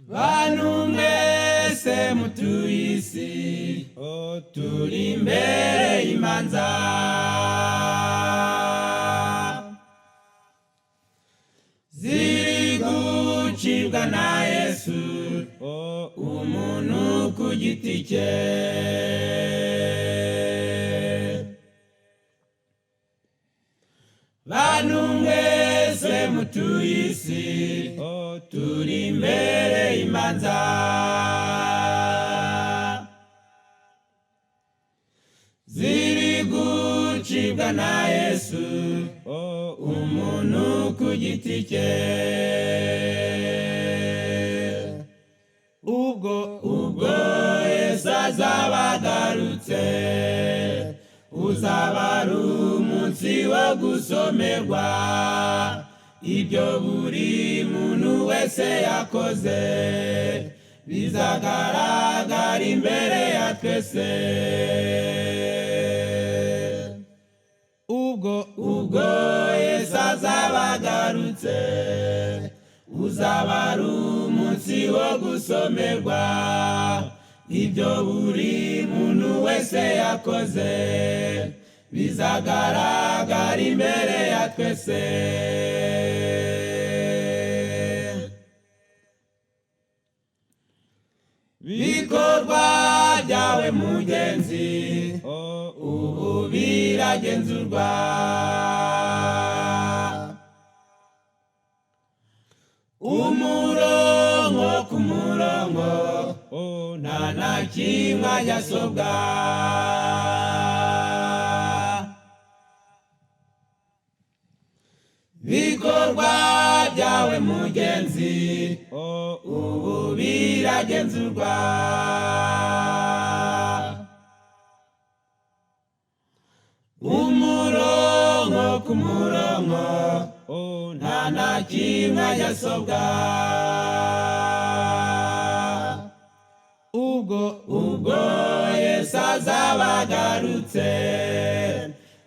bantu mwese mutuye isi turi imbere y'imanza ziri gucibwa na Yesu umuntu ku giti cye. Bantu mwese mutuye isi turi imbere y'imanza ziri gucibwa na Yesu umuntu ku giti cye. Ubwo Yesu azaba agarutse uzaba ari umunsi wo gusomerwa ibyo buri muntu wese yakoze bizagaragara imbere ya twese. Ubwo Yesu azaba agarutse uzaba ari umunsi wo gusomerwa ibyo buri muntu wese yakoze bizagaragara imbere ya twese. Bikorwa byawe mugenzi ubu biragenzurwa, umurongo ku murongo nta na kimwe ajasobwa. Bikorwa byawe mugenzi ubu biragenzurwa, umurongo ku murongo nta na kimwe ajasobwa. Ubwo Yesu azaba agarutse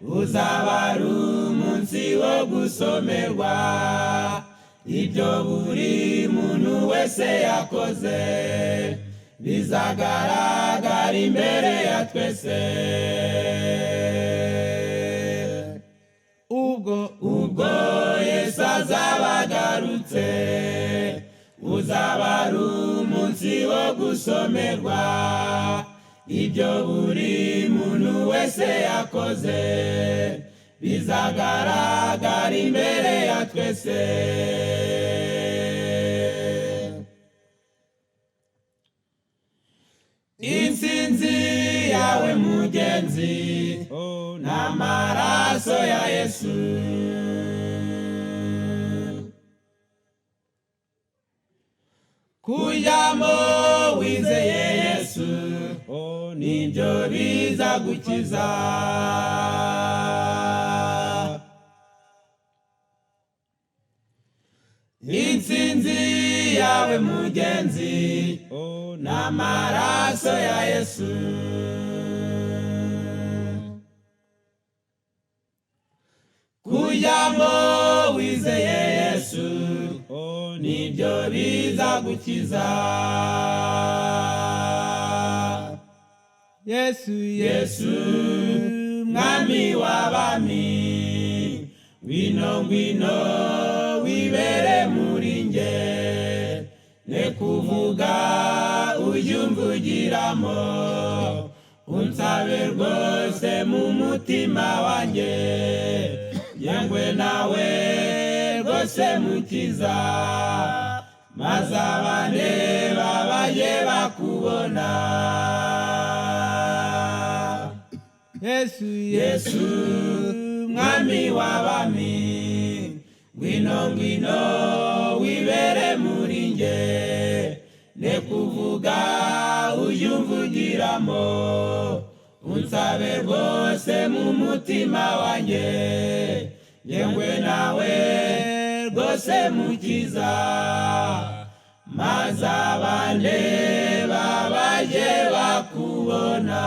uzaba ari umunsi wo gusomerwa ibyo buri muntu wese yakoze bizagaragara imbere ya twese. Ubwo Yesu azaba agarutse uzaba ari umunsi wo gusomerwa ibyo buri muntu wese yakoze bizagaragara imbere ya twese. Intsinzi yawe mugenzi n'amaraso ya Yesu, kujyamo wizeye Yesu nibyo bizagukiza. Intsinzi yawe mugenzi n'amaraso ya Yesu, kujyamo wizeye Yesu nibyo bizagukiza. Yesu mwami w'abami ngwino wibere muri nge, ne kuvuga ubyumvugiramo unsabe rwose mu mutima wanjye, yengwe nawe rwose mukiza, maze abandeba baje bakubona. Yesu mwami w'abami ngwino wibere muri nge, ne kuvuga ubyumvugiramo unsabe rwose mu mutima wanjye, yengwe nawe rwose mukiza, maze abandeba baje bakubona.